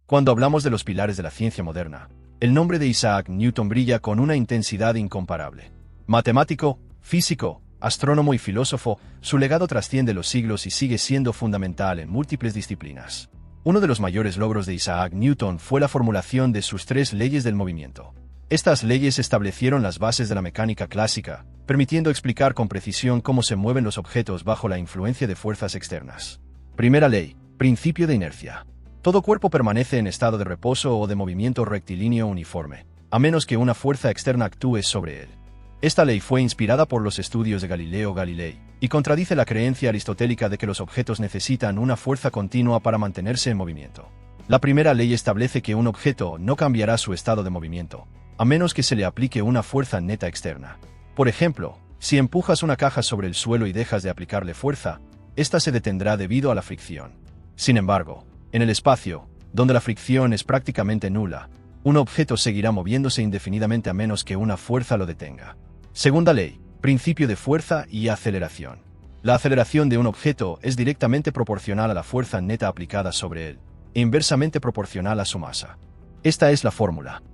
Cuando hablamos de los pilares de la ciencia moderna, el nombre de Isaac Newton brilla con una intensidad incomparable. Matemático, físico, astrónomo y filósofo, su legado trasciende los siglos y sigue siendo fundamental en múltiples disciplinas. Uno de los mayores logros de Isaac Newton fue la formulación de sus 3 leyes del movimiento. Estas leyes establecieron las bases de la mecánica clásica, permitiendo explicar con precisión cómo se mueven los objetos bajo la influencia de fuerzas externas. Primera ley, principio de inercia. Todo cuerpo permanece en estado de reposo o de movimiento rectilíneo uniforme, a menos que una fuerza externa actúe sobre él. Esta ley fue inspirada por los estudios de Galileo Galilei, y contradice la creencia aristotélica de que los objetos necesitan una fuerza continua para mantenerse en movimiento. La primera ley establece que un objeto no cambiará su estado de movimiento, a menos que se le aplique una fuerza neta externa. Por ejemplo, si empujas una caja sobre el suelo y dejas de aplicarle fuerza, ésta se detendrá debido a la fricción. Sin embargo, en el espacio, donde la fricción es prácticamente nula, un objeto seguirá moviéndose indefinidamente a menos que una fuerza lo detenga. Segunda ley, principio de fuerza y aceleración. La aceleración de un objeto es directamente proporcional a la fuerza neta aplicada sobre él, e inversamente proporcional a su masa. Esta es la fórmula.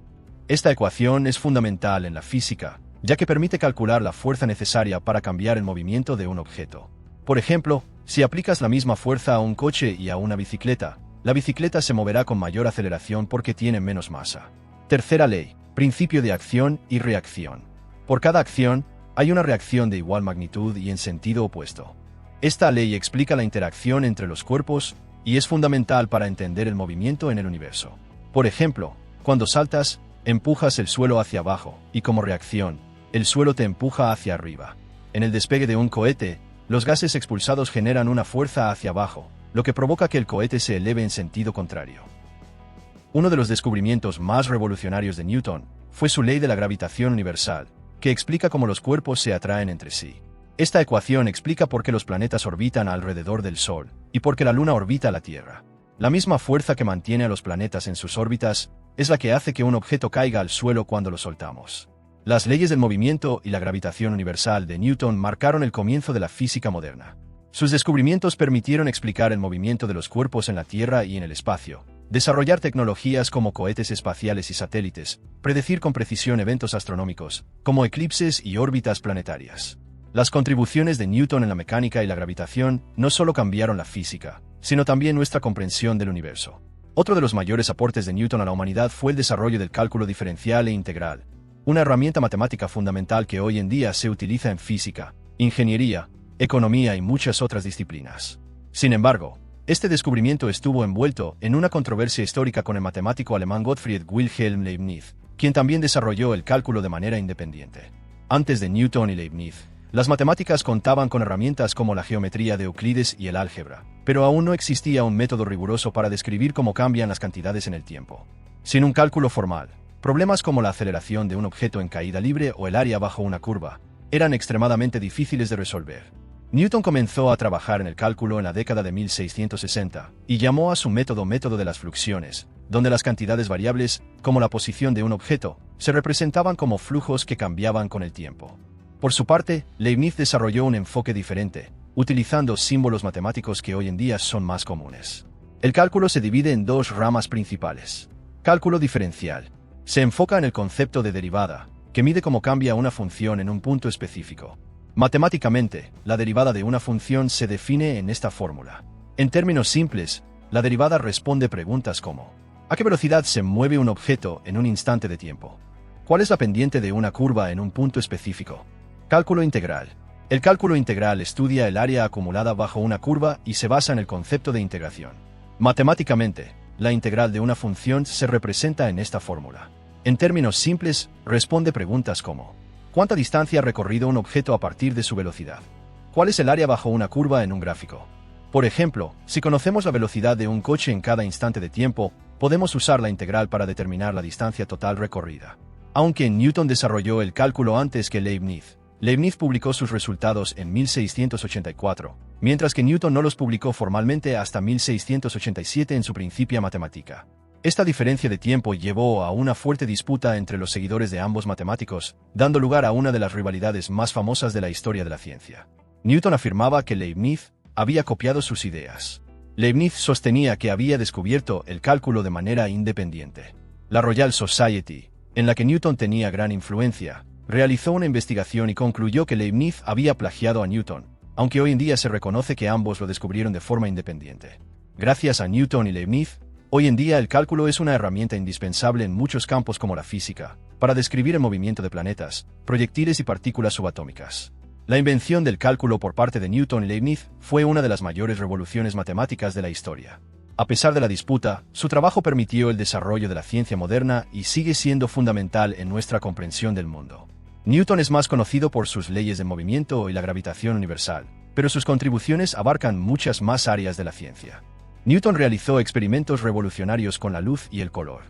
Esta ecuación es fundamental en la física, ya que permite calcular la fuerza necesaria para cambiar el movimiento de un objeto. Por ejemplo, si aplicas la misma fuerza a un coche y a una bicicleta, la bicicleta se moverá con mayor aceleración porque tiene menos masa. Tercera ley, principio de acción y reacción. Por cada acción, hay una reacción de igual magnitud y en sentido opuesto. Esta ley explica la interacción entre los cuerpos y es fundamental para entender el movimiento en el universo. Por ejemplo, cuando saltas, empujas el suelo hacia abajo y como reacción, el suelo te empuja hacia arriba. En el despegue de un cohete, los gases expulsados generan una fuerza hacia abajo, lo que provoca que el cohete se eleve en sentido contrario. Uno de los descubrimientos más revolucionarios de Newton fue su ley de la gravitación universal, que explica cómo los cuerpos se atraen entre sí. Esta ecuación explica por qué los planetas orbitan alrededor del Sol y por qué la Luna orbita la Tierra. La misma fuerza que mantiene a los planetas en sus órbitas es la que hace que un objeto caiga al suelo cuando lo soltamos. Las leyes del movimiento y la gravitación universal de Newton marcaron el comienzo de la física moderna. Sus descubrimientos permitieron explicar el movimiento de los cuerpos en la Tierra y en el espacio, desarrollar tecnologías como cohetes espaciales y satélites, predecir con precisión eventos astronómicos, como eclipses y órbitas planetarias. Las contribuciones de Newton en la mecánica y la gravitación no solo cambiaron la física, sino también nuestra comprensión del universo. Otro de los mayores aportes de Newton a la humanidad fue el desarrollo del cálculo diferencial e integral, una herramienta matemática fundamental que hoy en día se utiliza en física, ingeniería, economía y muchas otras disciplinas. Sin embargo, este descubrimiento estuvo envuelto en una controversia histórica con el matemático alemán Gottfried Wilhelm Leibniz, quien también desarrolló el cálculo de manera independiente. Antes de Newton y Leibniz, las matemáticas contaban con herramientas como la geometría de Euclides y el álgebra, pero aún no existía un método riguroso para describir cómo cambian las cantidades en el tiempo. Sin un cálculo formal, problemas como la aceleración de un objeto en caída libre o el área bajo una curva eran extremadamente difíciles de resolver. Newton comenzó a trabajar en el cálculo en la década de 1660 y llamó a su método de las fluxiones, donde las cantidades variables, como la posición de un objeto, se representaban como flujos que cambiaban con el tiempo. Por su parte, Leibniz desarrolló un enfoque diferente, utilizando símbolos matemáticos que hoy en día son más comunes. El cálculo se divide en 2 ramas principales. Cálculo diferencial. Se enfoca en el concepto de derivada, que mide cómo cambia una función en un punto específico. Matemáticamente, la derivada de una función se define en esta fórmula. En términos simples, la derivada responde preguntas como: ¿a qué velocidad se mueve un objeto en un instante de tiempo? ¿Cuál es la pendiente de una curva en un punto específico? Cálculo integral. El cálculo integral estudia el área acumulada bajo una curva y se basa en el concepto de integración. Matemáticamente, la integral de una función se representa en esta fórmula. En términos simples, responde preguntas como: ¿cuánta distancia ha recorrido un objeto a partir de su velocidad? ¿Cuál es el área bajo una curva en un gráfico? Por ejemplo, si conocemos la velocidad de un coche en cada instante de tiempo, podemos usar la integral para determinar la distancia total recorrida. Aunque Newton desarrolló el cálculo antes que Leibniz, Leibniz publicó sus resultados en 1684, mientras que Newton no los publicó formalmente hasta 1687 en su Principia Mathematica. Esta diferencia de tiempo llevó a una fuerte disputa entre los seguidores de ambos matemáticos, dando lugar a una de las rivalidades más famosas de la historia de la ciencia. Newton afirmaba que Leibniz había copiado sus ideas. Leibniz sostenía que había descubierto el cálculo de manera independiente. La Royal Society, en la que Newton tenía gran influencia, realizó una investigación y concluyó que Leibniz había plagiado a Newton, aunque hoy en día se reconoce que ambos lo descubrieron de forma independiente. Gracias a Newton y Leibniz, hoy en día el cálculo es una herramienta indispensable en muchos campos como la física, para describir el movimiento de planetas, proyectiles y partículas subatómicas. La invención del cálculo por parte de Newton y Leibniz fue una de las mayores revoluciones matemáticas de la historia. A pesar de la disputa, su trabajo permitió el desarrollo de la ciencia moderna y sigue siendo fundamental en nuestra comprensión del mundo. Newton es más conocido por sus leyes de movimiento y la gravitación universal, pero sus contribuciones abarcan muchas más áreas de la ciencia. Newton realizó experimentos revolucionarios con la luz y el color.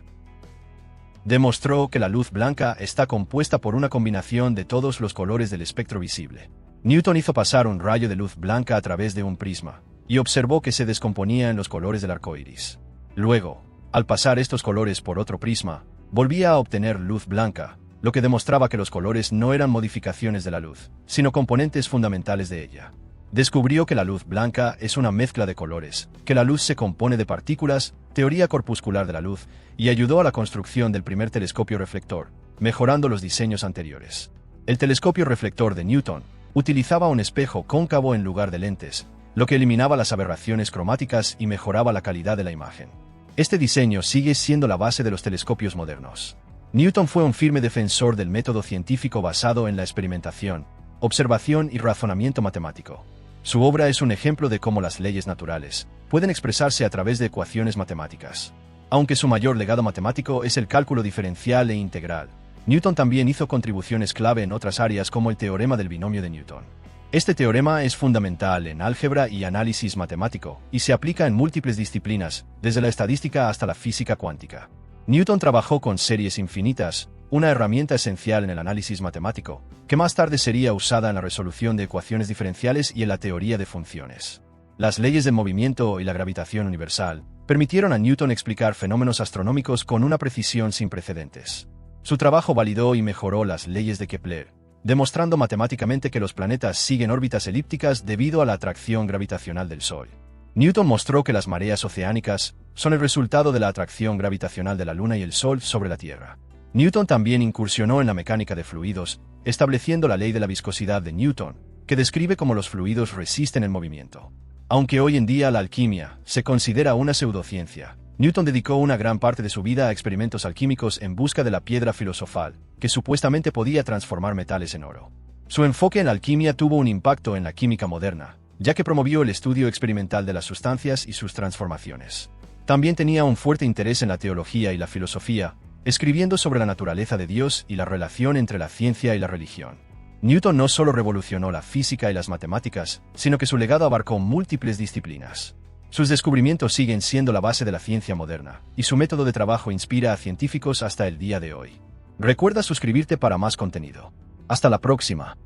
Demostró que la luz blanca está compuesta por una combinación de todos los colores del espectro visible. Newton hizo pasar un rayo de luz blanca a través de un prisma, y observó que se descomponía en los colores del arco iris. Luego, al pasar estos colores por otro prisma, volvía a obtener luz blanca, lo que demostraba que los colores no eran modificaciones de la luz, sino componentes fundamentales de ella. Descubrió que la luz blanca es una mezcla de colores, que la luz se compone de partículas, teoría corpuscular de la luz, y ayudó a la construcción del primer telescopio reflector, mejorando los diseños anteriores. El telescopio reflector de Newton utilizaba un espejo cóncavo en lugar de lentes, lo que eliminaba las aberraciones cromáticas y mejoraba la calidad de la imagen. Este diseño sigue siendo la base de los telescopios modernos. Newton fue un firme defensor del método científico basado en la experimentación, observación y razonamiento matemático. Su obra es un ejemplo de cómo las leyes naturales pueden expresarse a través de ecuaciones matemáticas. Aunque su mayor legado matemático es el cálculo diferencial e integral, Newton también hizo contribuciones clave en otras áreas como el teorema del binomio de Newton. Este teorema es fundamental en álgebra y análisis matemático, y se aplica en múltiples disciplinas, desde la estadística hasta la física cuántica. Newton trabajó con series infinitas, una herramienta esencial en el análisis matemático, que más tarde sería usada en la resolución de ecuaciones diferenciales y en la teoría de funciones. Las leyes del movimiento y la gravitación universal permitieron a Newton explicar fenómenos astronómicos con una precisión sin precedentes. Su trabajo validó y mejoró las leyes de Kepler, demostrando matemáticamente que los planetas siguen órbitas elípticas debido a la atracción gravitacional del Sol. Newton mostró que las mareas oceánicas son el resultado de la atracción gravitacional de la Luna y el Sol sobre la Tierra. Newton también incursionó en la mecánica de fluidos, estableciendo la ley de la viscosidad de Newton, que describe cómo los fluidos resisten el movimiento. Aunque hoy en día la alquimia se considera una pseudociencia, Newton dedicó una gran parte de su vida a experimentos alquímicos en busca de la piedra filosofal, que supuestamente podía transformar metales en oro. Su enfoque en la alquimia tuvo un impacto en la química moderna, ya que promovió el estudio experimental de las sustancias y sus transformaciones. También tenía un fuerte interés en la teología y la filosofía, escribiendo sobre la naturaleza de Dios y la relación entre la ciencia y la religión. Newton no solo revolucionó la física y las matemáticas, sino que su legado abarcó múltiples disciplinas. Sus descubrimientos siguen siendo la base de la ciencia moderna, y su método de trabajo inspira a científicos hasta el día de hoy. Recuerda suscribirte para más contenido. Hasta la próxima.